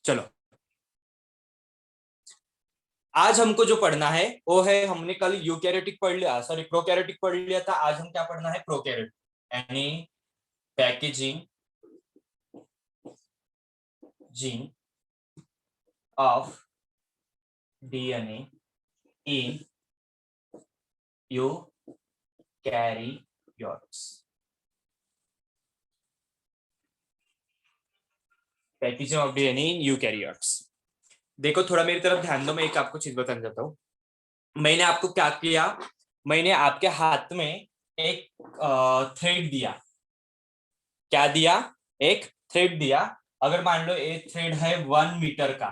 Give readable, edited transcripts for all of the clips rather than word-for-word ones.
चलो, आज हमको जो पढ़ना है वो है, हमने कल यूकैरियोटिक पढ़ लिया, सॉरी प्रोकैरियोटिक पढ़ लिया था। आज हम क्या पढ़ना है? प्रोकैरियोटिक, यानी packaging gene of DNA in eukaryotes. Packaging of DNA in eukaryotes. देखो, थोड़ा मेरी तरफ ध्यान दो, मैं एक आपको चीज बताना चाहता हूँ। मैंने आपको क्या किया, मैंने आपके हाथ में एक थ्रेड दिया। क्या दिया? एक थ्रेड दिया। अगर मान लो ये थ्रेड है 1 मीटर का।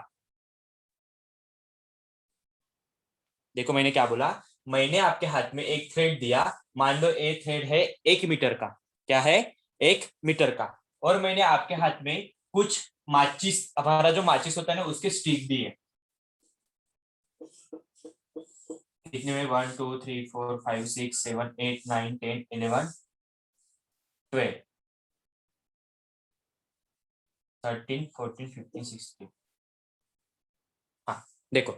देखो मैंने क्या बोला, मैंने आपके हाथ में एक थ्रेड दिया, मान लो ये थ्रेड है 1 मीटर का। क्या है? 1 मीटर का। और मैंने आपके हाथ में कुछ माचिस, हमारा जो माचिस होता है ना, उसके स्टिक दिए। कितने में? 1 2 3 4 5 6 7 8 9 10 11 12 13 14 15 16। हाँ, देखो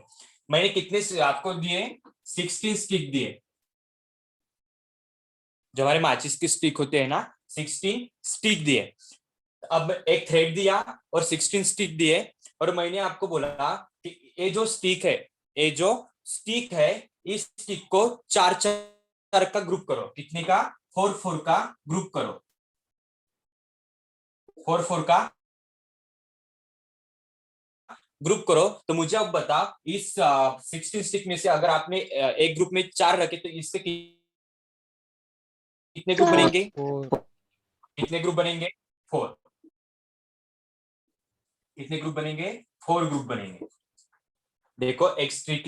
मैंने कितने आपको दिए? 16 स्टिक दिए। जो हमारे माचिस की स्टिक होते हैं ना, 16 स्टिक दिए। अब एक थ्रेड दिया और 16 स्टिक दिए। और मैंने आपको बोला कि ये जो स्टिक है, ये जो स्टिक है, इस स्टिक को चार चार का ग्रुप करो। कितने का? 4 4 का ग्रुप करो। 4 4 का ग्रुप करो। तो मुझे अब बता, इस 16 स्टिक में से अगर आपने एक ग्रुप में 4 रखे तो इससे कितने ग्रुप बनेंगे? कितने ग्रुप बनेंगे? 4। कितने ग्रुप बनेंगे? 4 ग्रुप बनेंगे। देखो, एक स्ट्रिक,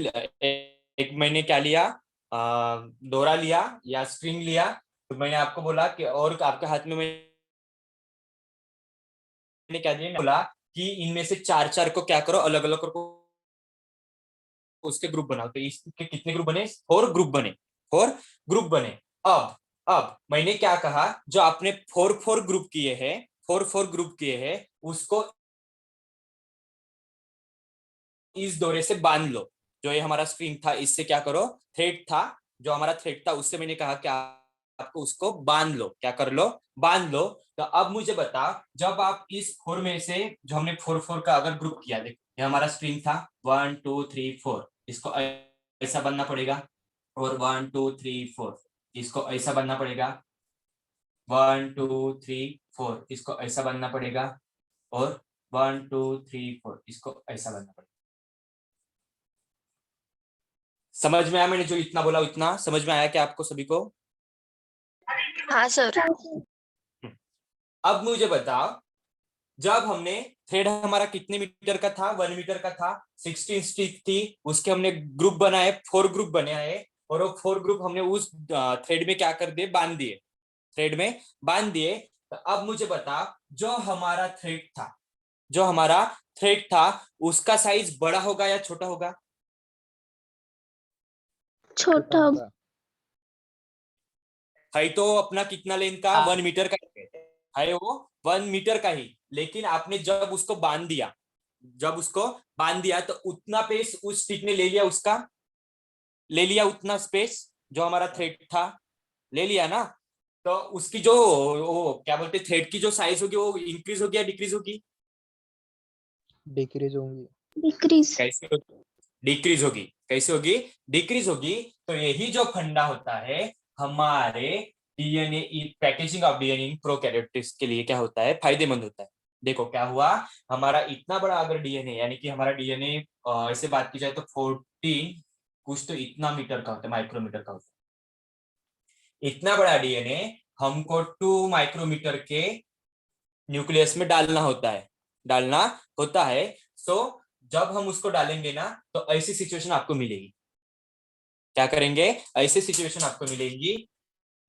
एक मैंने क्या लिया, डोरा लिया या स्ट्रिंग लिया। तो मैंने आपको बोला कि, और आपके हाथ में मैंने क्या दिया, बोला कि इनमें से चार चार को क्या करो, अलग अलग करो, उसके ग्रुप बनाओ। तो इसके कितने ग्रुप बने? 4 ग्रुप बने। 4 ग्रुप बने। अब मैंने क्या कहा, जो आपने 4 4 ग्रुप किए हैं, 4 4 ग्रुप किए हैं, उसको इस डोरे से बांध लो। जो ये हमारा स्ट्रिंग था, इससे क्या करो, थ्रेड था, जो हमारा थ्रेड था, उससे मैंने कहा कि आपको उसको बांध लो। क्या कर लो? बांध लो। तो अब मुझे बता, जब आप इस 4 में से, जो हमने 4 4 का अगर ग्रुप किया, देखो ये हमारा स्ट्रिंग था 1 2 3 4, इसको ऐसा बनना पड़ेगा। और 1 2 3 4, इसको ऐसा बनना पड़ेगा। 1 2 3 4, इसको ऐसा बनना पड़ेगा। और 1 2 3 4, इसको ऐसा बनना पड़ेगा। समझ में आया? मैंने जो इतना बोला उतना समझ में आया क्या आपको सभी को? हाँ सर। अब मुझे बताओ, जब हमने, थ्रेड हमारा कितने मीटर का था? 1 मीटर का था। 16 स्टिक थी, उसके हमने ग्रुप बनाए, 4 ग्रुप बनाए। और वो 4 ग्रुप हमने उस थ्रेड में क्या कर दिए? बांध दिए। थ्रेड में बांध दिए। तो अब मुझे बता, जो हमारा थ्रेड था, जो हमारा थ्रेड था, उसका साइज बड़ा होगा या छोटा होगा? छोटा। है तो अपना कितना लेंथ का? 1 मीटर का है वो, 1 मीटर का ही। लेकिन आपने जब उसको बांध दिया, जब उसको बांध दिया, तो उतना स्पेस उस स्टिक ने ले लिया, उसका ले लिया उतना स्पेस, जो हमारा थ्रेड था, ले लिया ना। तो उसकी जो, वो क्या बोलते, थ्रेड की जो साइज होगी, वो इंक्रीज होगी या डिक्रीज होगी? डिक्रीज होंगी। डिक्रीज। कैसे होगी? डिक्रीज होगी। कैसे होगी? डिक्रीज होगी। तो यही जो फंडा होता है हमारे DNA, packaging of DNA in prokaryotes के लिए, क्या होता है? फायदेमंद होता है। देखो क्या हुआ, हमारा इतना बड़ा अगर डीएनए, यानी कि हमारा डीएनए ऐसे बात की जाए तो 14 कुछ तो इतना मीटर का होता है, माइक्रोमीटर का होता है। इतना बड़ा डीएनए हमको 2 माइक्रोमीटर के न्यूक्लियस में डालना होता है, डालना होता है। सो जब हम उसको डालेंगे ना, तो ऐसी सिचुएशन आपको मिलेगी। क्या करेंगे? ऐसे सिचुएशन आपको मिलेगी,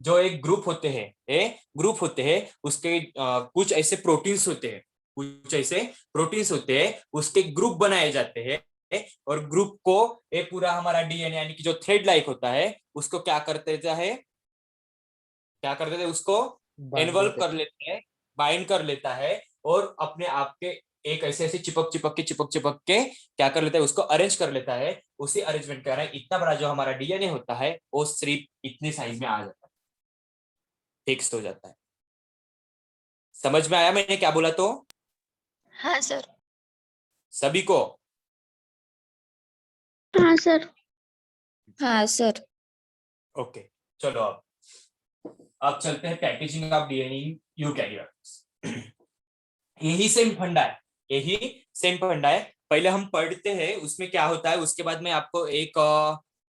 जो एक ग्रुप होते हैं, ग्रुप होते हैं, उसके कुछ ऐसे प्रोटीन्स होते हैं, कुछ ऐसे प्रोटीन्स होते हैं, उसके ग्रुप बनाए जाते हैं। और ग्रुप को, ये पूरा हमारा डीएनए यानी कि जो थ्रेड लाइक होता है, उसको क्या करते है, क्या करते थे, उसको बाइंड एनवल्प करते कर लेते हैं, बाइंड कर लेता है। और अपने आप के एक ऐसे ऐसे चिपक के क्या कर लेता है, उसको अरेंज कर लेता है। उसी अरेंजमेंट के कारण इतना बड़ा जो हमारा डीएनए होता है वो सिर्फ इतने साइज में आ जाता है, फिक्स हो जाता है। समझ में आया मैंने क्या बोला? तो हाँ सर। सभी को हाँ सर। हाँ सर। ओके। चलो अब चलते हैं packaging of DNA in eukaryotes. यही सेम फंडा है, यही सेम फंडा है। पहले हम पढ़ते हैं उसमें क्या होता है, उसके बाद मैं आपको एक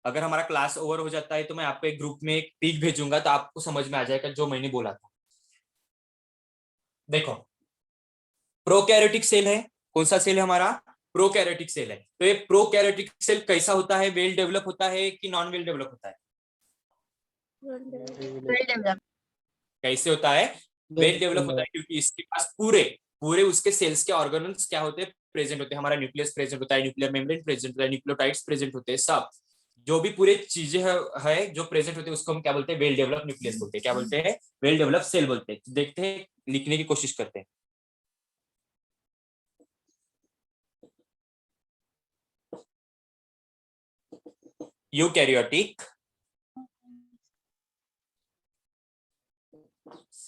अगर हमारा क्लास ओवर हो जाता है तो मैं आपको एक ग्रुप में एक पिक भेजूंगा, तो आपको समझ में आ जाएगा जो मैंने बोला था। देखो, प्रोकैरियोटिक सेल है, कौन सा सेल है हमारा? प्रोकैरियोटिक सेल है। तो ये प्रोकैरियोटिक सेल कैसा होता है? वेल डेवलप होता है कि नॉन वेल डेवलप होता है? Well develop. कैसे होता है? वेल डेवलप होता है, क्योंकि इसके पास पूरे पूरे उसके सेल्स के ऑर्गेनल्स क्या होते हैं? प्रेजेंट होते हैं। हमारा न्यूक्लियस प्रेजेंट होता है, न्यूक्लियर मेम्ब्रेन प्रेजेंट होता है, न्यूक्लियोटाइड्स प्रेजेंट होते हैं, सब जो भी पूरे चीजें है जो प्रेजेंट होते हैं उसको हम क्या बोलते हैं? वेल डेवलप न्यूक्लियस बोलते हैं। क्या बोलते हैं? वेल डेवलप सेल बोलते हैं। देखते हैं, लिखने की कोशिश करते हैं। Eukaryotic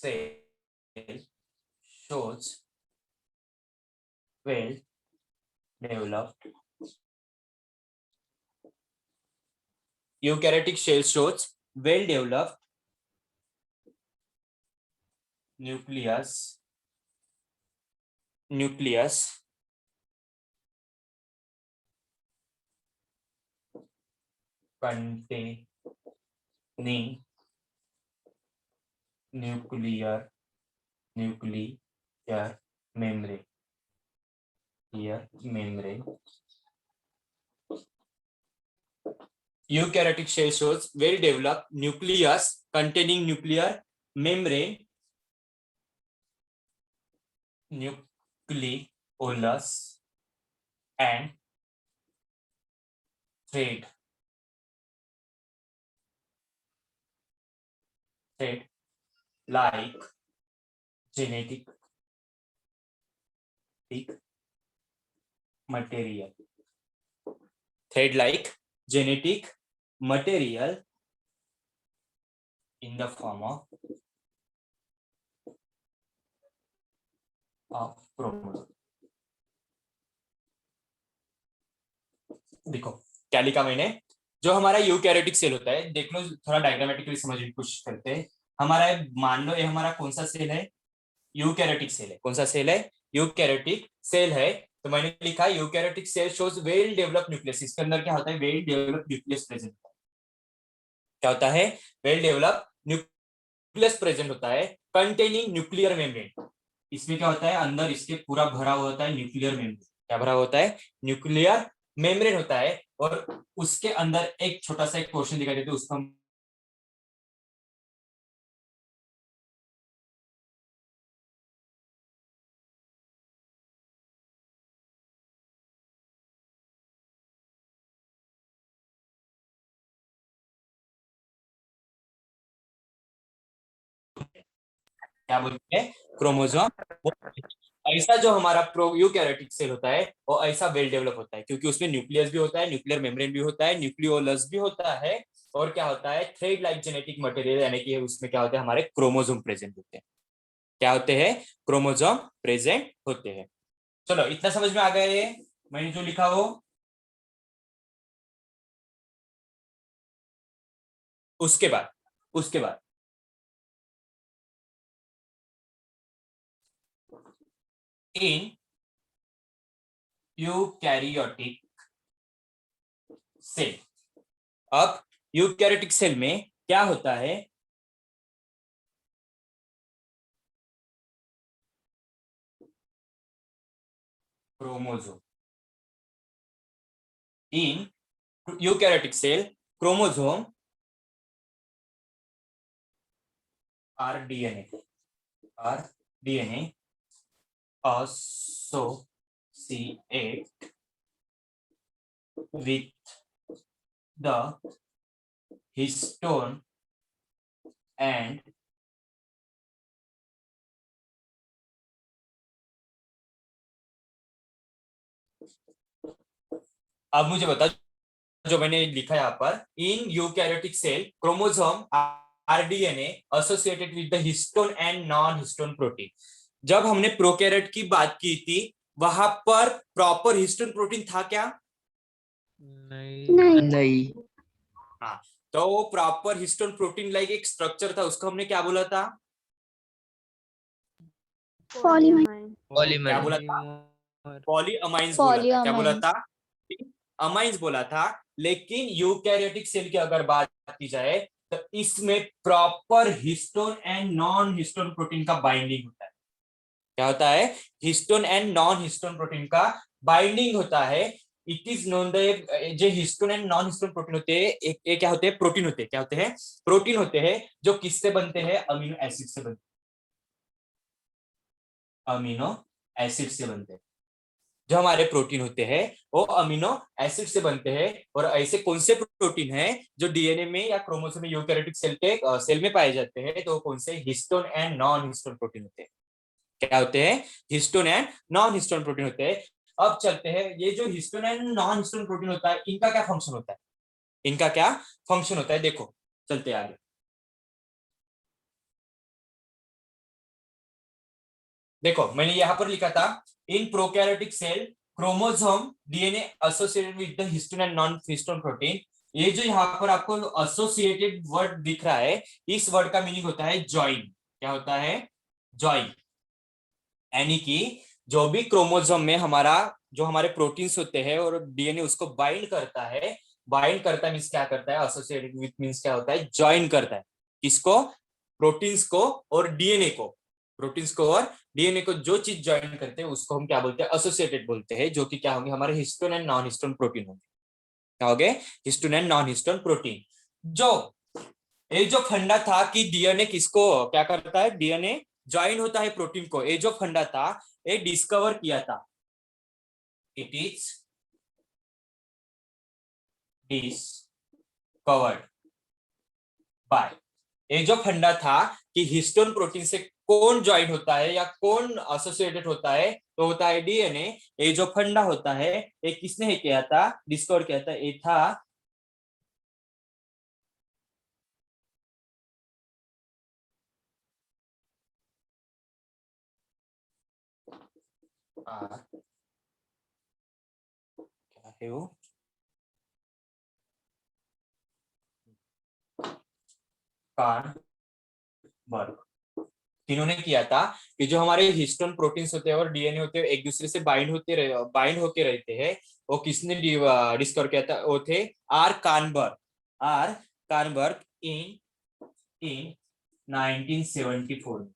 cell shows well developed. Eukaryotic cell shows well developed nucleus containing nuclear membrane. Eukaryotic cell shows well developed nucleus containing nuclear membrane, nucleolus and thread like genetic material. Thread like genetic material in the form of chromosome. देखो क्या लिखा मैंने, जो हमारा eukaryotic cell होता है, देख लो थोड़ा डायग्रामेटिकली समझने की कोशिश करते हैं। हमारा मान लो ये हमारा कौन सा सेल है? यूकैरियोटिक सेल है। कौन सा सेल है? यूकैरियोटिक सेल है। तो मैंने लिखा eukaryotic cell shows well developed nucleus. इसके अंदर क्या होता है? वेल डेवलप्ड न्यूक्लियस प्रेजेंट होता है। क्या होता है? वेल डेवलप्ड न्यूक्लियस प्रेजेंट होता है कंटेनिंग न्यूक्लियर मेम्ब्रेन। इसमें क्या होता है? अंदर इसके पूरा भरा हुआ होता है न्यूक्लियर मेम्ब्रेन। क्या भरा होता है? न्यूक्लियर मेम्ब्रेन होता है। और उसके अंदर एक छोटा सा एक पोर्शन दिखाई देता है, उसको हम क्या बोलते हैं? क्रोमोसोम। ऐसा जो हमारा प्रोयूकैरियोटिक सेल होता है वो ऐसा वेल डेवलप होता है, क्योंकि उसमें न्यूक्लियस भी होता है, न्यूक्लियर मेम्ब्रेन भी होता है, न्यूक्लियोलस भी होता है, और क्या होता है? थ्रेड लाइक जेनेटिक मटेरियल, यानी कि उसमें क्या होते हैं? हमारे क्रोमोसोम प्रेजेंट होते हैं। क्या होते हैं? क्रोमोसोम प्रेजेंट होते हैं। चलो इतना समझ में आ गया ये मैंने जो लिखा वो? उसके बाद इन यूकैरियोटिक सेल, अब यूकैरियोटिक सेल में क्या होता है? Chromosome. In eukaryotic cell chromosome are DNA associate with the histone and अब मुझे बताओ, जो मैंने लिखा यहाँ पर, in eukaryotic cell chromosome are DNA associated with the histone and non histone protein. जब हमने प्रोकैरियोट की बात की थी, वहां पर प्रॉपर हिस्टोन प्रोटीन था क्या? नहीं। नहीं। हाँ, तो वो प्रॉपर हिस्टोन प्रोटीन लाइक एक स्ट्रक्चर था, उसको हमने क्या बोला था? क्या बोला था? पॉलीअमाइंस बोला था। क्या बोला पॉलीअमाइंस। था? अमाइंस बोला था। लेकिन यूकैरियोटिक सेल की अगर बात की जाए, तो इसमें proper histone and non histone protein का बाइंडिंग होता है। क्या होता है? Histone and non histone protein का बाइंडिंग होता है। इट इज नोन द, जो histone and non histone protein होते हैं, एक क्या होते हैं? प्रोटीन होते हैं। क्या होते हैं? प्रोटीन होते हैं, जो किससे बनते हैं? अमीनो एसिड से बनते हैं। अमीनो एसिड से बनते हैं। जो हमारे प्रोटीन होते हैं वो अमीनो एसिड से बनते हैं। और ऐसे कौन से प्रोटीन हैं जो डीएनए में या क्रोमोसोम में यूकैरियोटिक सेल के सेल में पाए जाते हैं? तो कौन से? Histone and non histone protein होते हैं। क्या होते हैं? Histone and non histone protein होते हैं। अब चलते हैं, ये जो histone and non histone protein होता है, इनका क्या फंक्शन होता है? इनका क्या फंक्शन होता है, देखो, चलते हैं आगे। देखो, मैंने यहां पर लिखा था, in prokaryotic cell chromosome DNA associated with the histone and non histone protein. ये जो यहाँ पर आपको एसोसिएटेड वर्ड दिख रहा है, इस वर्ड का मीनिंग होता है ज्वाइन। क्या होता है? ज्वाइन। यानी कि जो भी क्रोमोसोम में हमारा, जो हमारे प्रोटीन्स होते हैं और डीएनए उसको बाइंड करता है। बाइंड करता है मीन्स क्या करता है? एसोसिएटेड विद मीन्स क्या होता है? ज्वाइन करता है। किसको? प्रोटीन्स को और डीएनए को। प्रोटीन्स को और डीएनए को जो चीज ज्वाइन करते हैं उसको हम क्या बोलते हैं? एसोसिएटेड बोलते हैं, जो कि क्या होंगे? हमारे histone and non histone protein होंगे। क्या हो गए? Histone and non histone protein. जो ये जो फंडा था कि डीएनए किसको क्या करता है? डीएनए ज्वाइन होता है प्रोटीन को। ये जो फंडा था, ये डिस्कवर किया था। It is discovered by. ये जो फंडा था कि हिस्टोन प्रोटीन से कौन ज्वाइन होता है या कौन एसोसिएटेड होता है, तो होता है डीएनए। ये जो फंडा होता है, ये किसने किया था? डिस्कवर किया था। ये था क्या है वो? कार्नबर्ग। इन्होंने किया था कि जो हमारे हिस्टोन प्रोटीन्स होते हैं और डीएनए होते हैं, एक दूसरे से बाइंड होके रहते हैं। वो किसने डिस्कवर किया था? वो थे आर कार्नबर्ग। आर कार्नबर्ग इन इन 1974।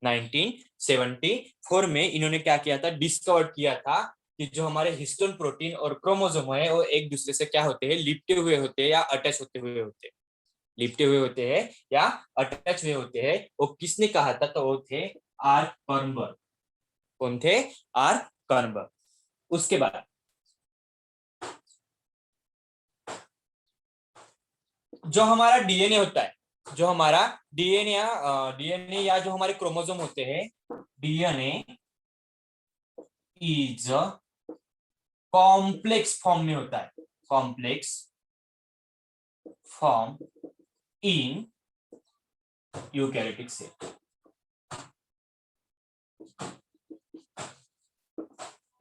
1974 में इन्होंने क्या किया था? डिस्कवर किया था कि जो हमारे हिस्टोन प्रोटीन और क्रोमोसोम है वो एक दूसरे से क्या होते हैं? लिपटे हुए होते हैं या अटैच होते हुए होते हैं। लिपटे हुए होते हैं या अटैच हुए होते हैं। वो किसने कहा था? तो वो थे आर कर्नबर्ग। कौन थे? आर कर्नबर्ग। उसके बाद जो हमारा डीएनए होता है, जो हमारा डीएनए या जो हमारे क्रोमोसोम होते हैं, डीएनए इज कॉम्प्लेक्स फॉर्म में होता है। Complex form in eukaryotic cell.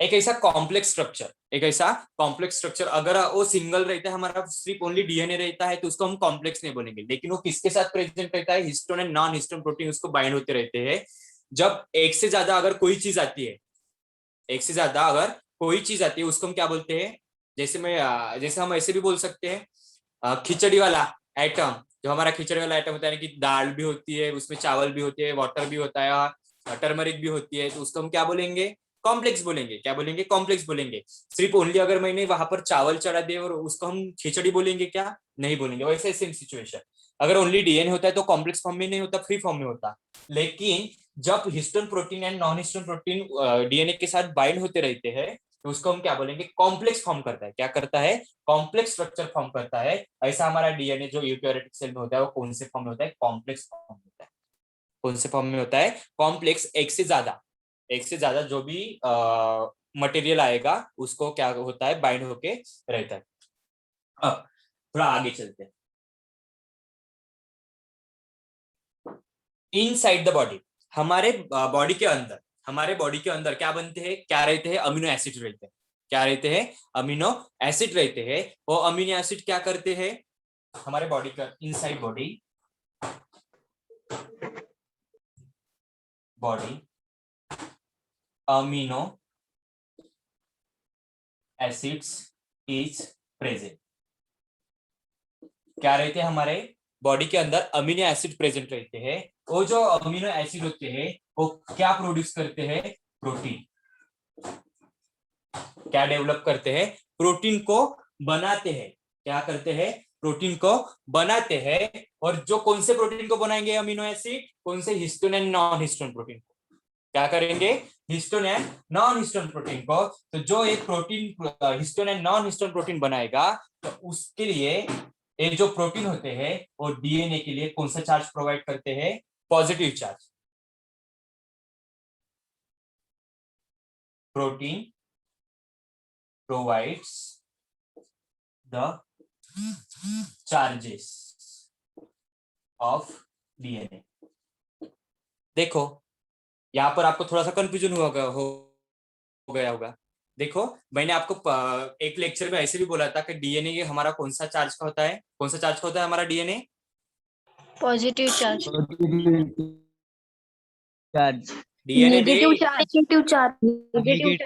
एक ऐसा कॉम्प्लेक्स स्ट्रक्चर अगर वो सिंगल रहता है, हमारा सिर्फ ओनली डीएनए रहता है, तो उसको हम कॉम्प्लेक्स नहीं बोलेंगे। लेकिन वो किसके साथ प्रेजेंट रहता है? Histone and non histone protein उसको बाइंड होते रहते हैं। जब एक से ज्यादा अगर कोई चीज आती है, एक से ज्यादा अगर कोई चीज आती है, उसको हम क्या बोलते हैं? जैसे हम ऐसे भी बोल सकते हैं, खिचड़ी वाला आइटम। जो हमारा खिचड़ी वाला आइटम होता है कि दाल भी होती है, उसमें चावल भी होते हैं, वाटर भी होता है, टर्मरिक भी होती है, तो उसको हम क्या बोलेंगे? कॉम्प्लेक्स बोलेंगे। क्या बोलेंगे? कॉम्प्लेक्स बोलेंगे। सिर्फ ओनली अगर मैंने वहां पर चावल चढ़ा दिए और उसको हम खिचड़ी बोलेंगे क्या? नहीं बोलेंगे। वैसे सेम सिचुएशन, अगर ओनली डीएनए होता है तो कॉम्प्लेक्स फॉर्म में नहीं होता, फ्री फॉर्म में होता। लेकिन जब histone protein and non histone protein DNA के साथ बाइंड होते रहते हैं, तो उसको हम क्या बोलेंगे? कॉम्प्लेक्स फॉर्म करता है। क्या करता है? कॉम्प्लेक्स स्ट्रक्चर फॉर्म करता है। ऐसा हमारा डीएनए जो यूकैरियोटिक सेल में होता है, वो कौन से फॉर्म में होता है? कॉम्प्लेक्स फॉर्म में होता है। कौन से फॉर्म में होता है? कॉम्प्लेक्स। एक से ज्यादा जो भी मटेरियल आएगा उसको क्या होता है, बाइंड होके रहता है। अब थोड़ा आगे चलते हैं। इनसाइड द बॉडी, हमारे बॉडी के अंदर, हमारे बॉडी के अंदर क्या बनते हैं, क्या रहते हैं, अमीनो एसिड रहते हैं। क्या रहते हैं, अमीनो एसिड रहते हैं। वो अमीनो एसिड क्या करते हैं हमारे बॉडी का, inside body, amino acids is present. क्या रहते हैं हमारे बॉडी के अंदर, अमीनो एसिड प्रेजेंट रहते हैं। वो जो अमीनो एसिड होते हैं वो क्या प्रोड्यूस करते हैं, प्रोटीन। क्या डेवलप करते हैं, प्रोटीन को बनाते हैं। क्या करते हैं, प्रोटीन को बनाते हैं। और जो कौन से प्रोटीन को बनाएंगे अमीनो एसिड, कौन से, histone and non histone protein को। क्या करेंगे, histone and non histone protein को। तो जो एक protein histone and non histone protein बनाएगा, तो उसके लिए ये जो प्रोटीन होते हैं वो डीएनए के लिए कौन सा चार्ज प्रोवाइड करते हैं, positive charge. Protein provides the charges of DNA। देखो यहां पर आपको थोड़ा सा कंफ्यूजन हो गया होगा। देखो मैंने आपको एक लेक्चर में ऐसे भी बोला था कि डीएनए हमारा कौन सा चार्ज का होता है, कौन सा चार्ज का होता है हमारा DNA, positive charge. Charge DNA negative charge. Negative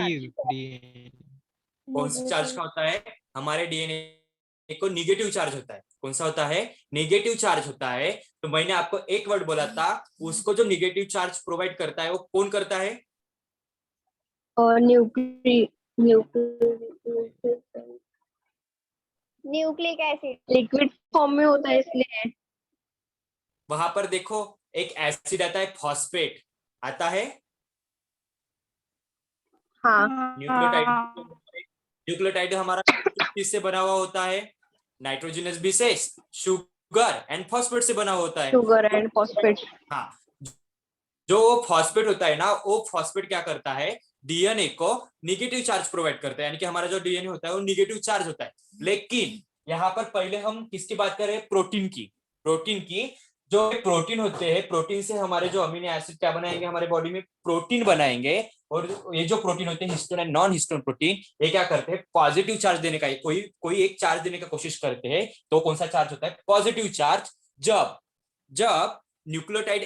कौन सा चार्ज का होता है, हमारे डीएनए को निगेटिव चार्ज होता है। कौन सा होता है, निगेटिव चार्ज होता है। तो मैंने आपको एक वर्ड बोला था, उसको जो निगेटिव चार्ज प्रोवाइड करता है वो कौन करता है, और न्यूक्लिक एसिड लिक्विड फॉर्म में होता है इसलिए। वहां पर देखो एक एसिड आता है, फॉस्फेट आता है। हाँ। न्यूक्लियोटाइड हमारा किससे बना हुआ होता है, nitrogenous bases, sugar and phosphate से बना हुआ होता है। Sugar and phosphate. हाँ, जो फॉस्फेट होता है ना, वो फॉस्फेट क्या करता है, डीएनए को निगेटिव चार्ज प्रोवाइड करता है। यानी कि हमारा जो डीएनए होता है वो निगेटिव चार्ज होता है। लेकिन यहाँ पर पहले हम किसकी बात कर रहे हैं, प्रोटीन की। प्रोटीन की, जो प्रोटीन होते हैं, प्रोटीन से हमारे जो अमीनो एसिड क्या बनाएंगे, हमारे बॉडी में प्रोटीन बनाएंगे। और ये जो प्रोटीन होते हैं, histone and non histone protein, ये क्या करते हैं, पॉजिटिव चार्ज देने का, कोई एक चार्ज देने का कोशिश करते हैं। तो कौन सा चार्ज होता है, पॉजिटिव चार्ज। जब जब न्यूक्लियोटाइड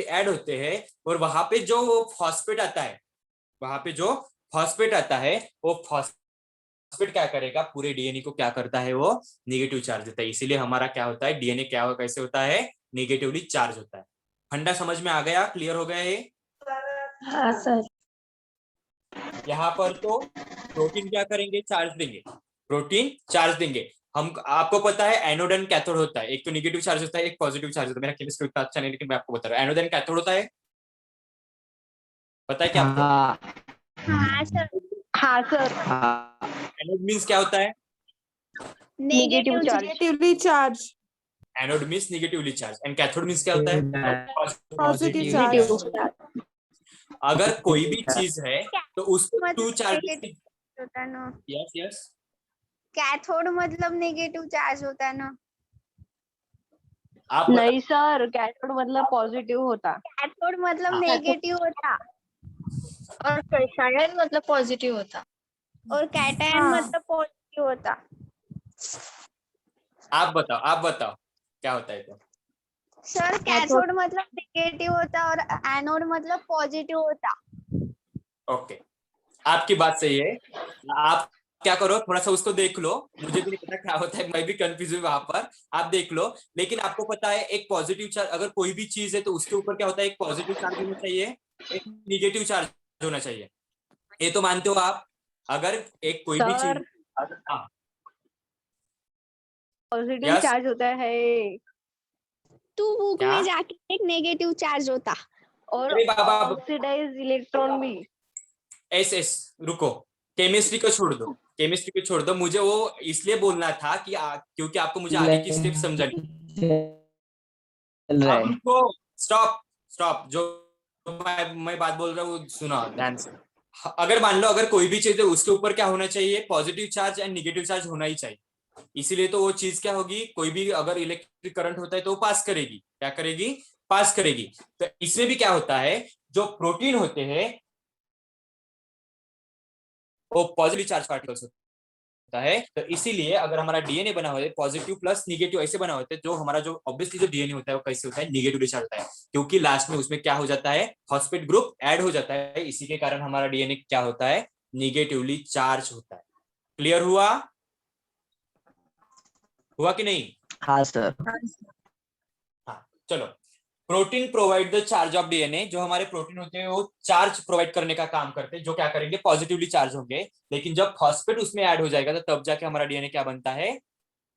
ऐड होते हैं और वहां पे जो फॉस्फेट आता है, वो फॉस्फेट क्या करेगा, पूरे डीएनए को क्या करता है, वो नेगेटिव चार्ज देता है। इसीलिए हमारा क्या होता है, डीएनए क्या कैसे होता है, नेगेटिवली चार्ज होता है। फंडा समझ में आ गया, क्लियर हो गया ये? हाँ सर। यहाँ पर तो प्रोटीन क्या करेंगे, चार्ज देंगे। प्रोटीन चार्ज देंगे। हम, आपको पता है एनोड एंड कैथोड होता है, एक तो नेगेटिव चार्ज होता है, एक पॉजिटिव चार्ज होता है। मेरा केमिस्ट्री इतना अच्छा नहीं, लेकिन मैं आपको बता रहा हूँ, एनोड एंड कैथोड होता है, पता है क्या आपको? हाँ सर। हाँ सर। एनोड मीन्स क्या होता है, negative charge. Anode means negatively charge, and cathode means क्या होता है, पॉजिटिव चार्ज। अगर कोई भी चीज है तो उसको टू चार्ज, होता है ना, यस यस, कैथोड मतलब नेगेटिव चार्ज होता है ना। आप नहीं सर, कैथोड मतलब पॉजिटिव होता। कैथोड मतलब हाँ। नेगेटिव होता और कैटायन मतलब पॉजिटिव होता। और कैटायन हाँ। मतलब पॉजिटिव होता। आप बताओ क्या होता है तो? सर कैथोड मतलब नेगेटिव होता और एनोड मतलब पॉजिटिव होता। ओके, आपकी बात सही है। आप क्या करो, थोड़ा सा उसको देख लो, मुझे भी नहीं पता क्या होता है, मैं भी कंफ्यूज हूँ वहां पर। आप देख लो, लेकिन आपको पता है एक पॉजिटिव चार्ज, अगर कोई भी चीज है तो उसके ऊपर क्या होता है, एक पॉजिटिव चार्ज होना चाहिए, एक निगेटिव चार्ज होना चाहिए। ये तो मानते हो आप? अगर एक कोई भी चीज, हाँ, पॉजिटिव चार्ज होता है टू बुक क्या? में जाके एक नेगेटिव चार्ज होता और अरे बाबा, ऑक्सीडाइज इलेक्ट्रॉन भी। एस रुको, केमिस्ट्री को छोड़ दो। मुझे वो इसलिए बोलना था कि क्योंकि आपको मुझे आगे की स्टेप समझानी। अब रुको, स्टॉप, जो मैं बात बोल रहा हूँ वो सुनो ध्यान से। अगर मान लो अगर कोई भी चीज है उसके ऊपर क्या होना चाहिए, positive charge and negative charge होना ही चाहिए। इसीलिए तो वो चीज क्या होगी, कोई भी अगर इलेक्ट्रिक करंट होता है तो वो पास करेगी, क्या करेगी, पास करेगी। तो इसमें भी क्या होता है, जो प्रोटीन होते हैं वो पॉजिटिव चार्ज पार्टिकल्स होता है। तो इसीलिए अगर हमारा डीएनए बना हुआ है पॉजिटिव प्लस निगेटिव ऐसे बना होता है, जो हमारा जो ऑब्वियसली जो डीएनए होता है वो कैसे होता है, निगेटिवली चार्ज होता है, क्योंकि लास्ट में उसमें क्या हो जाता है, फॉस्फेट ग्रुप ऐड हो जाता है। इसी के कारण हमारा डीएनए क्या होता है, निगेटिवली चार्ज होता है। क्लियर हुआ, हुआ कि नहीं? हाँ सर। हाँ चलो। Protein provide the charge of DNA, जो हमारे प्रोटीन होते हैं वो चार्ज प्रोवाइड करने का काम करते हैं, जो क्या करेंगे, पॉजिटिवली चार्ज होंगे। लेकिन जब फॉस्फेट उसमें ऐड हो जाएगा तो तब जाके हमारा डीएनए क्या बनता है,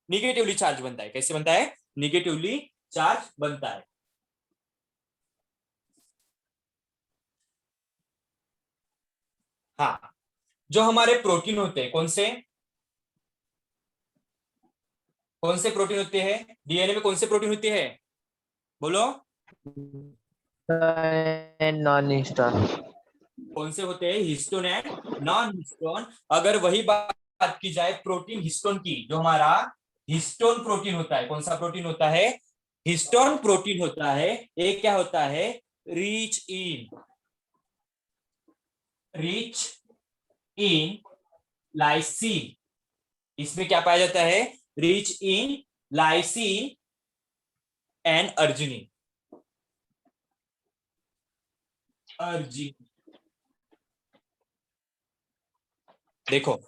निगेटिवली चार्ज बनता है। कैसे बनता है, निगेटिवली चार्ज बनता है। हाँ, जो हमारे प्रोटीन होते हैं, कौन से प्रोटीन होते हैं डीएनए में, कौन से प्रोटीन होते हैं, बोलो नॉन हिस्टोन। कौन से होते हैं, हिस्टोन एंड नॉन हिस्टोन। अगर वही बात की जाए प्रोटीन हिस्टोन की, जो हमारा हिस्टोन प्रोटीन होता है, कौन सा प्रोटीन होता है, हिस्टोन प्रोटीन होता है। ये क्या होता है, रिच इन लाइसिन। इसमें क्या पाया जाता है, rich in lysine and arginine. देखो,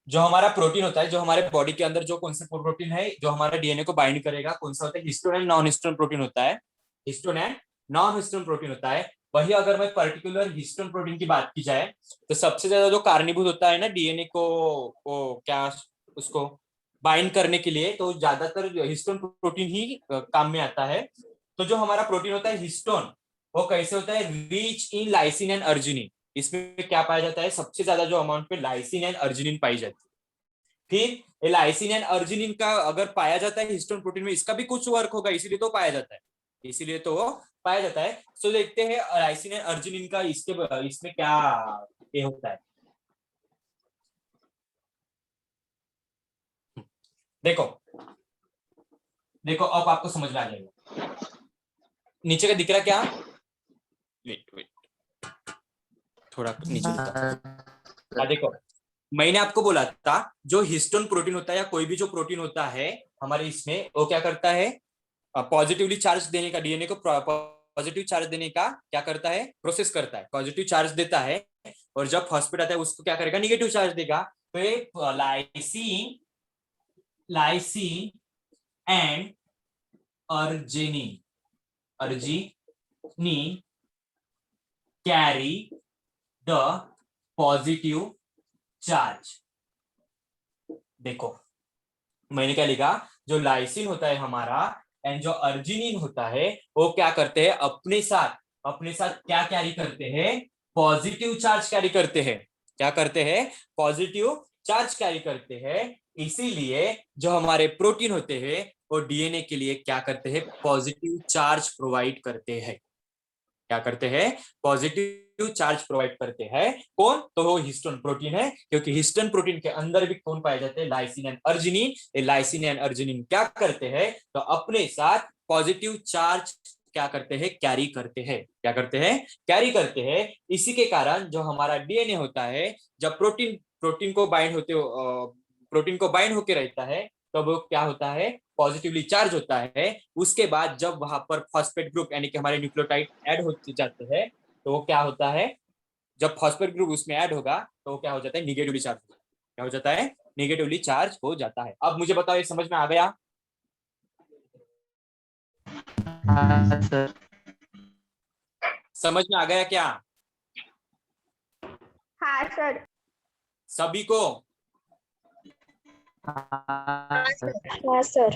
जो हमारा प्रोटीन होता है, जो हमारे बॉडी के अंदर जो कौन सा प्रोटीन है जो हमारा डीएनए को बाइंड करेगा, कौन सा होता है, histone and non histone protein होता है। Histone and non histone protein होता है। वही अगर मैं पर्टिकुलर हिस्टोन प्रोटीन की बात की जाए तो सबसे ज्यादा जो कारणीभूत होता है ना डीएनए को क्या उसको बाइंड करने के लिए, तो ज्यादातर हिस्टोन प्रोटीन ही काम में आता है। तो जो हमारा प्रोटीन होता है हिस्टोन, वो कैसे होता है, rich in lysine and arginine. इसमें क्या पाया जाता है, सबसे ज्यादा जो अमाउंट पे लाइसिन एंड अर्जिनिन पाई जाती है। फिर ये लाइसिन एंड अर्जिनिन का अगर पाया जाता है हिस्टोन प्रोटीन में, इसका भी कुछ वर्क होगा, इसीलिए तो पाया जाता है, इसीलिए तो पाया जाता है। सो देखते हैं लाइसिन एंड अर्जिनिन का इसमें क्या ये होता है। देखो देखो अब आपको समझ में आ जाएगा। नीचे का दिख रहा क्या, वेट थोड़ा नीचे दिखा। देखो, मैंने आपको बोला था जो हिस्टोन प्रोटीन होता है या कोई भी जो प्रोटीन होता है हमारे इसमें, वो क्या करता है, पॉजिटिवली चार्ज देने का, डीएनए को पॉजिटिव चार्ज देने का क्या करता है, प्रोसेस करता है, पॉजिटिव चार्ज देता है। और जब फॉस्फेट आता है उसको क्या करेगा, निगेटिव चार्ज देगा। तो ये lysine and arginine carry the positive charge. देखो मैंने क्या लिखा, जो लाइसिन होता है हमारा एंड जो अर्जिनिन होता है वो क्या करते हैं, अपने साथ क्या कैरी करते हैं, पॉजिटिव चार्ज कैरी करते हैं। क्या करते हैं, पॉजिटिव चार्ज कैरी करते हैं। इसीलिए जो हमारे प्रोटीन होते हैं वो डीएनए के लिए क्या करते हैं, पॉजिटिव चार्ज प्रोवाइड करते हैं। क्या करते हैं, पॉजिटिव चार्ज प्रोवाइड करते हैं। कौन, तो वो हिस्टोन प्रोटीन है, क्योंकि हिस्टोन प्रोटीन के अंदर भी कौन पाए जाते हैं, लाइसिन एंड अर्जिनिन। ये लाइसिन एंड अर्जिनिन क्या करते हैं, तो अपने साथ पॉजिटिव चार्ज क्या करते हैं, कैरी करते हैं। क्या करते हैं, कैरी करते हैं। इसी के कारण जो हमारा डीएनए होता है, जब प्रोटीन को बाइंड होके रहता है, तब वो क्या होता है, पॉजिटिवली चार्ज होता है। उसके बाद जब वहां पर फॉस्फेट ग्रुप यानी कि हमारे न्यूक्लियोटाइड ऐड होते जाते हैं, तो वो क्या होता है, जब फॉस्फेट ग्रुप उसमें ऐड होगा तो वो क्या हो जाता है, निगेटिवली चार्ज। क्या हो जाता है, निगेटिवली चार्ज हो जाता है। अब मुझे बताओ ये समझ में आ गया? हाँ सर। समझ में आ गया क्या हाँ सर। सभी को? हाँ सर। हाँ सर।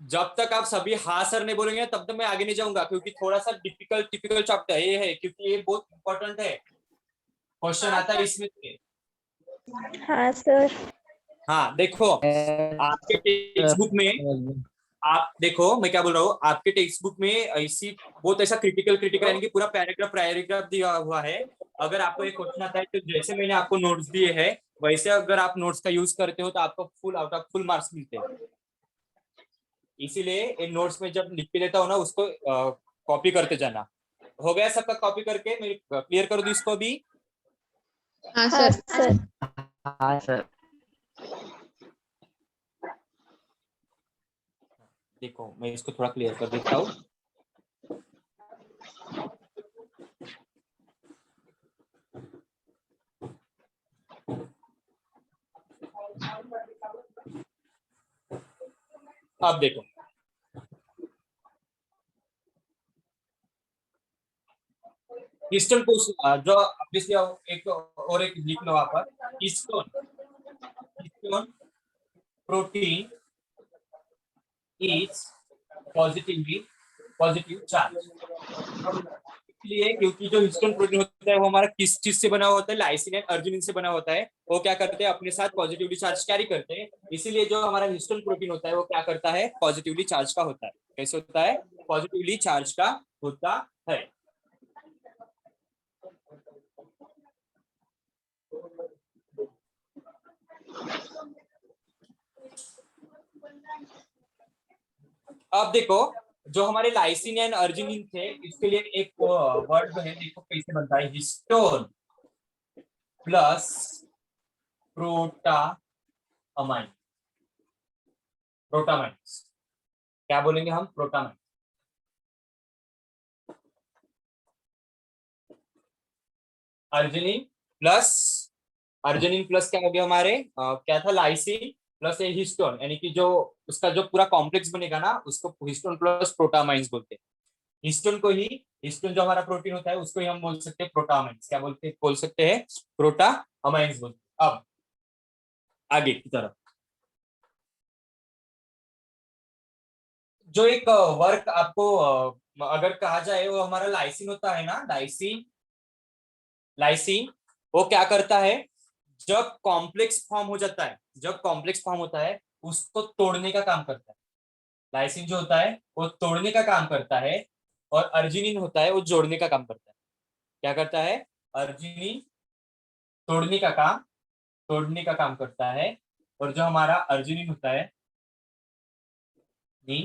जब तक आप सभी हाँ सर नहीं बोलेंगे तब तक मैं आगे नहीं जाऊंगा, क्योंकि थोड़ा सा टिपिकल चैप्टर ये है, क्योंकि ये बहुत इंपॉर्टेंट है, क्वेश्चन आता है इसमें से। हाँ सर। हाँ देखो, आपके टेक्स्ट बुक में आप देखो मैं क्या बोल रहा हूँ, आपके टेक्स्ट बुक में ऐसी बहुत ऐसा क्रिटिकल यानी कि पूरा पैराग्राफ दिया हुआ है। अगर आपको एक क्वेश्चन आता है तो जैसे मैंने आपको नोट्स दिए हैं वैसे अगर आप नोट्स का यूज करते हो तो आपको full out of full marks मिलते हैं। इसीलिए इन नोट्स में जब लिख के देता हूँ ना उसको कॉपी करते जाना। हो गया सबका कॉपी करके? मैं क्लियर कर दूं इसको भी? हाँ हाँ सर। सर। हाँ सर। देखो मैं इसको थोड़ा क्लियर कर देता हूँ। अब देखो हिस्टोन को जो ऑब्वियसली एक और एक लिख लो वहां पर। Histone histone protein is positive charge. इसलिए क्योंकि जो हिस्टोन प्रोटीन होता है वो हमारा किस चीज से बना होता है? लाइसिन एंड अर्जिनिन से बना होता है। वो क्या करते हैं? अपने साथ पॉजिटिवली चार्ज कैरी करते हैं। इसीलिए जो हमारा हिस्टोन प्रोटीन होता है वो क्या करता है? पॉजिटिवली चार्ज का होता है। कैसे होता है? पॉजिटिवली चार्ज का होता है। अब देखो जो हमारे लाइसिन एंड अर्जिनिन थे इसके लिए एक वर्ड है, देखो कैसे बनता है। Histone plus protamine. प्रोटामाइन क्या बोलेंगे हम? Protamine. Arginine plus arginine plus क्या हो गया हमारे? क्या था? लाइसिन प्लस ए हिस्टोन, यानी कि जो उसका जो पूरा कॉम्प्लेक्स बनेगा ना उसको हिस्टोन प्लस प्रोटामाइंस बोलते हैं। हिस्टोन को ही हिस्टोन जो हमारा प्रोटीन होता है उसको ही हम बोल सकते हैं प्रोटामाइंस। क्या बोल सकते हैं? प्रोटामाइंस बोलते हैं। अब आगे की तरफ जो एक वर्क आपको अगर कहा जाए वो हमारा लाइसिन होता है ना। लाइसिन लाइसिन वो क्या करता है? जब कॉम्प्लेक्स फॉर्म हो जाता है, जब कॉम्प्लेक्स फॉर्म होता है उसको तोड़ने का काम करता है। लाइसिन जो होता है वो तोड़ने का काम करता है और अर्जिनिन होता है वो जोड़ने का काम करता है। क्या करता है? अर्जिनिन तोड़ने का काम करता है और जो हमारा अर्जिनिन होता है नी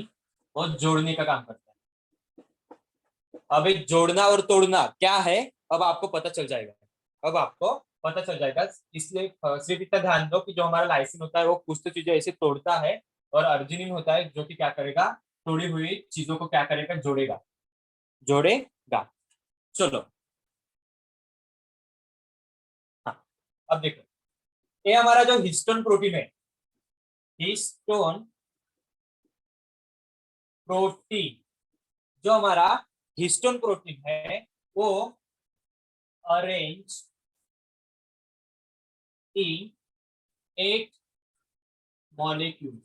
वो जोड़ने का काम करता है। अब एक जोड़ना और तोड़ना क्या है अब आपको पता चल जाएगा। अब आपको पता चल जाएगा। इसलिए सिर्फ इतना ध्यान दो कि जो हमारा लाइसिन होता है वो कुछ तो चीजें ऐसे तोड़ता है और अर्जिनिन होता है जो कि क्या करेगा? तोड़ी हुई चीजों को क्या करेगा? जोड़ेगा। चलो हाँ, अब देखो ये हमारा जो हिस्टोन प्रोटीन है, हिस्टोन प्रोटीन जो हमारा हिस्टोन प्रोटीन है वो अरेंज इन 8 मॉलिक्यूल।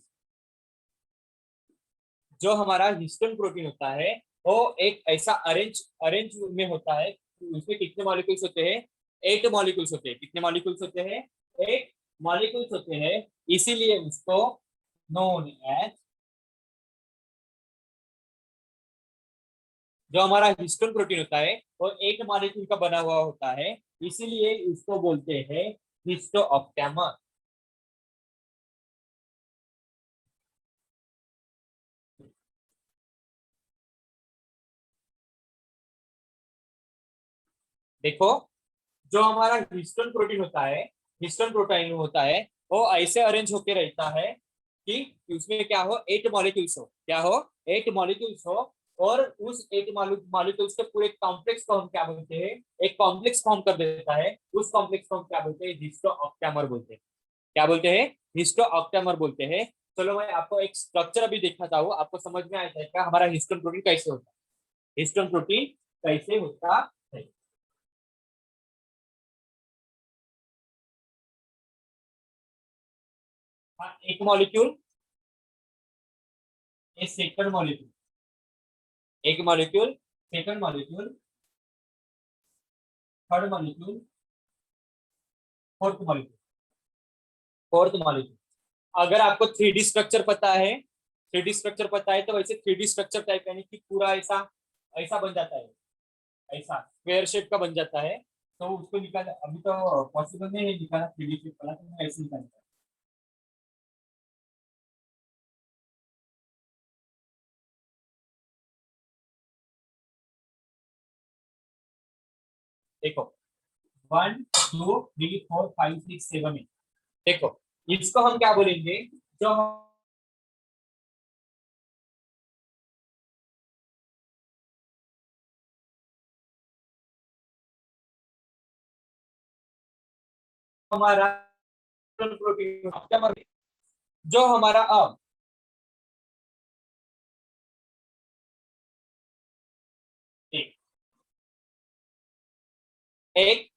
जो हमारा हिस्टोन प्रोटीन होता है वो एक ऐसा अरेंज अरेंज में होता है। उसमें कितने मॉलिक्यूल्स होते हैं? 8 मॉलिक्यूल्स होते हैं। कितने मॉलिक्यूल्स होते हैं? 8 मॉलिक्यूल्स होते हैं। इसीलिए उसको नोन एज जो हमारा हिस्टोन प्रोटीन होता है वो 8 मॉलिक्यूल का बना हुआ होता है। इसीलिए उसको बोलते हैं हिस्टोऑक्टेमर। देखो जो हमारा हिस्टोन प्रोटीन होता है वो ऐसे अरेंज होके रहता है कि उसमें क्या हो? 8 मॉलिक्यूल्स हो। क्या हो? 8 मॉलिक्यूल्स हो। और उस 8 मॉलिक्यूल्स के पूरे कॉम्प्लेक्स को हम क्या बोलते हैं? एक कॉम्प्लेक्स फॉर्म कर देता है। उस कॉम्प्लेक्स को हम क्या बोलते हैं? हिस्टोऑक्टेमर बोलते हैं। क्या बोलते हैं? हिस्टोऑक्टेमर बोलते हैं। चलो मैं आपको एक स्ट्रक्चर अभी दिखाता हूँ, आपको समझ में आ जाएगा हमारा हिस्टोन प्रोटीन कैसे होता है। हिस्टोन प्रोटीन कैसे होता है। हाँ, एक मॉलिक्यूल, एक सेकंड मॉलिक्यूल, एक molecule, second molecule, third molecule, fourth molecule. Fourth molecule अगर आपको 3D स्ट्रक्चर पता है, 3D स्ट्रक्चर पता है तो वैसे 3D स्ट्रक्चर टाइप यानी कि पूरा ऐसा ऐसा बन जाता है, ऐसा स्क्वायर शेप का बन जाता है। तो उसको निकाला, अभी तो पॉसिबल नहीं है निकाला 3D शेप वाला, तो मैं ऐसे निकालता हूँ। देखो 1 2 3 4 5 6 7 8, देखो इसको हम क्या बोलेंगे, जो हमारा प्रोटीन, जो हमारा अब एक एक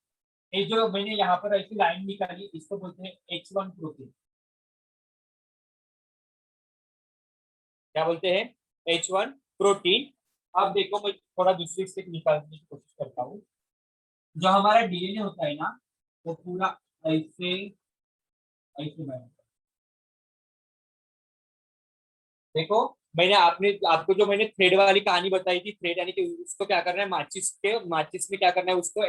ये जो मैंने यहाँ पर ऐसी लाइन निकाली, इसको बोलते हैं H1 प्रोटीन। क्या बोलते हैं? H1 protein. अब देखो मैं थोड़ा दूसरी स्टेप निकालने की कोशिश करता हूँ। जो हमारा डीएनए होता है ना, वो पूरा ऐसे ऐसे बना। देखो मैंने आपने आपको जो मैंने थ्रेड वाली कहानी बताई थी, थ्रेड यानी कि उसको क्या करना है, माचिस में क्या करना है, उसको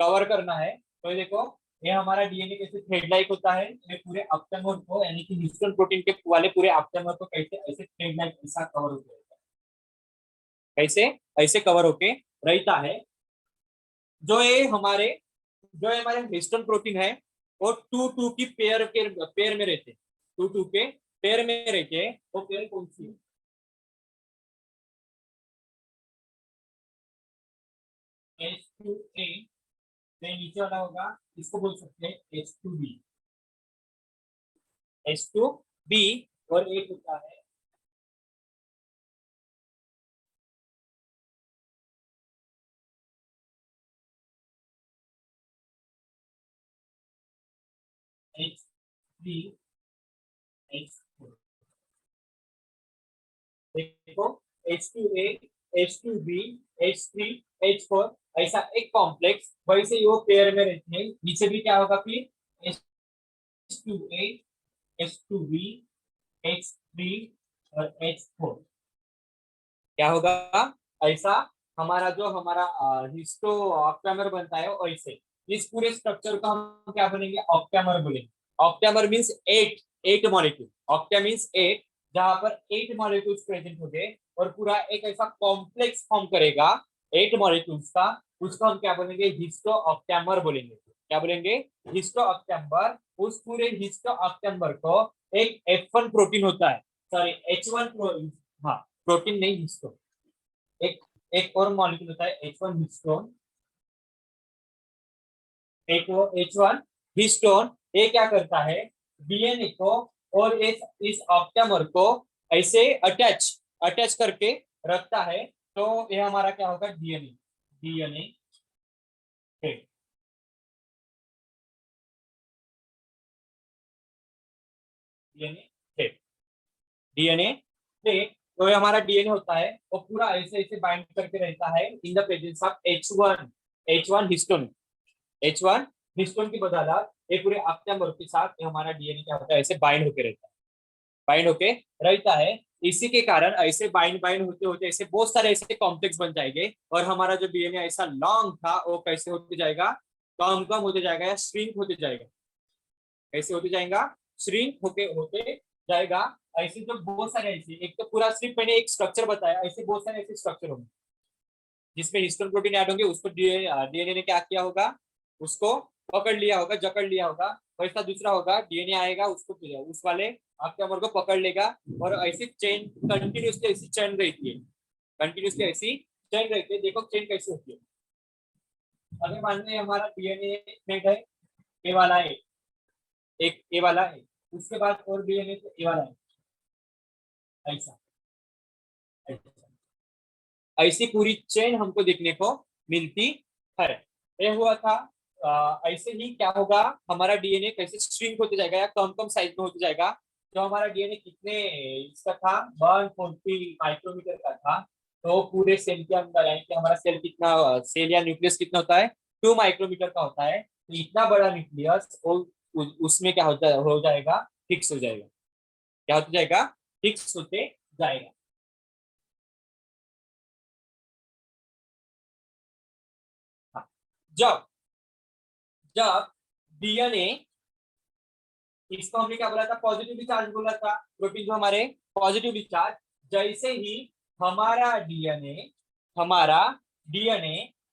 कवर करना है। तो ये देखो, ये हमारा डीएनए कैसे थ्रेड लाइक होता है, ये पूरे अपटमर को यानी कि हिस्टोन प्रोटीन के वाले पूरे अपटमर को कैसे ऐसे थ्रेड लाइक ऐसा कवर होता है, कैसे ऐसे कवर होके रहता है। जो ये हमारे जो ये हमारे हिस्टोन प्रोटीन है, वो टू टू की पेयर में रहते हैं, टू टू के पेयर में रहते हैं। वो पेयर कौन सी है? H2A, जो नीचे वाला होगा इसको बोल सकते हैं H2B। H2B और एक होता है H3H4। देखो H2A, H2B, H3H4, ऐसा एक कॉम्प्लेक्स वैसे ही वो पेयर में रहते हैं। नीचे भी क्या होगा फिर H2A, H2B, H3 और H4, क्या होगा ऐसा। हमारा जो हमारा हिस्टो ऑक्टामर बनता है वैसे इस पूरे स्ट्रक्चर को हम क्या बोलेंगे, ऑक्टामर बोलेंगे। Octamer means 8 molecule, octa means 8, जहां पर 8 मॉलिक्यूल्स प्रेजेंट हो गए और पूरा एक ऐसा कॉम्प्लेक्स फॉर्म करेगा 8 मॉलिक्यूल्स का, उसको हम क्या बोलेंगे, हिस्टो ऑक्टामर बोलेंगे। क्या बोलेंगे? Histo octamer. उस पूरे हिस्टो ऑक्टामर को एक F1 प्रोटीन होता है, सॉरी H1 हाँ, प्रोटीन नहीं हिस्टो, एक एक और मॉलिक्यूल होता है H1 हिस्टोन। एक वो H1 हिस्टोन, ये क्या करता है, डीएनए को और इस ऑक्टामर को ऐसे अटैच अटैच करके रखता है। तो ये हमारा क्या होगा, डीएनए। डीएनए डीएनए डीएनए तो ये हमारा डीएनए होता है, वो पूरा ऐसे ऐसे बाइंड करके रहता है in the presence of H1 histone. H1 histone की बदौलत ये पूरे अपटेमर के साथ ये हमारा डीएनए क्या होता है, ऐसे बाइंड होके रहता है, बाइंड होके रहता है। इसी के कारण ऐसे बाइंड बाइंड होते होते ऐसे बहुत सारे ऐसे कॉम्प्लेक्स बन जाएंगे और हमारा जो डीएनए ऐसा लॉन्ग था वो कैसे होते जाएगा, कम कम होते जाएगा या श्रिंक होते जाएगा। कैसे होते जाएगा? श्रिंक होके होते जाएगा। ऐसे जो बहुत सारे ऐसे, एक तो पूरा सिर्फ मैंने एक स्ट्रक्चर बताया, ऐसे बहुत सारे ऐसे स्ट्रक्चर होंगे जिसमें हिस्टोन प्रोटीन ऐड होंगे। उसको डीएनए ने क्या किया होगा, उसको पकड़ लिया होगा, जकड़ लिया होगा। वैसा दूसरा होगा, डीएनए आएगा, उसको उस वाले आपके अमर को पकड़ लेगा और ऐसी चेन कंटिन्यूसली ऐसी चेन रहती है, कंटिन्यूसली ऐसी चेन रहती है। देखो चेन कैसे होती है। अगर मान लीजिए हमारा डीएनए में है, ए वाला है, एक ए वाला है, उसके बाद और डीएनए तो ए वाला है, ऐसा ऐसी पूरी चेन हमको देखने को मिलती है। ये हुआ था। ऐसे ही क्या होगा, हमारा डीएनए कैसे श्रिंक होते जाएगा या कम कम साइज में होते जाएगा। जो हमारा डीएनए कितने इसका था, 140 माइक्रोमीटर का था, तो पूरे सेल के अंदर यानी कि हमारा सेल कितना, सेल या न्यूक्लियस कितना होता है, 2 माइक्रोमीटर का होता है। तो इतना बड़ा न्यूक्लियस उसमें क्या होता हो जाएगा, फिक्स हो जाएगा। क्या होता जाएगा? फिक्स होते जाएगा। हाँ, जब जब डीएनए, इसको हमने क्या बोला था, पॉजिटिवली चार्ज बोला था, प्रोटीन जो हमारे पॉजिटिवली चार्ज, जैसे ही हमारा डीएनए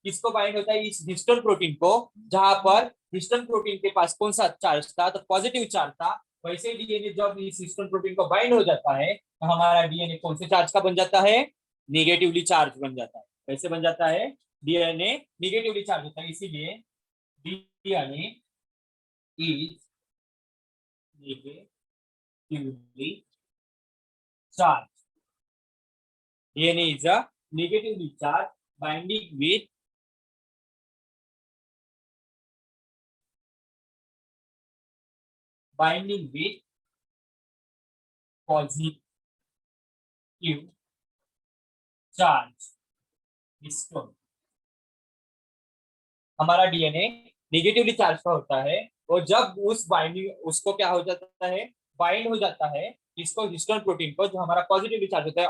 किसको बाइंड होता है, इस हिस्टोन प्रोटीन को, जहां पर हिस्टोन प्रोटीन के पास कौन सा चार्ज था, तो पॉजिटिव चार्ज था, वैसे डीएनए जब इस हिस्टोन प्रोटीन को बाइंड हो जाता है तो हमारा डीएनए कौन से चार्ज का बन जाता है, निगेटिवली चार्ज बन जाता है। कैसे बन जाता है, डीएनए निगेटिवली चार्ज होता है, इसीलिए DNA is negatively charged. DNA is a negatively charged binding with positive charge histone. हमारा डीएनए निगेटिवली चार्ज का होता है, और जब उस बाइंडिंग उसको क्या हो जाता है, बाइंड हो जाता है इसको हिस्टोन प्रोटीन को, जो हमारा पॉजिटिवली चार्ज होता है,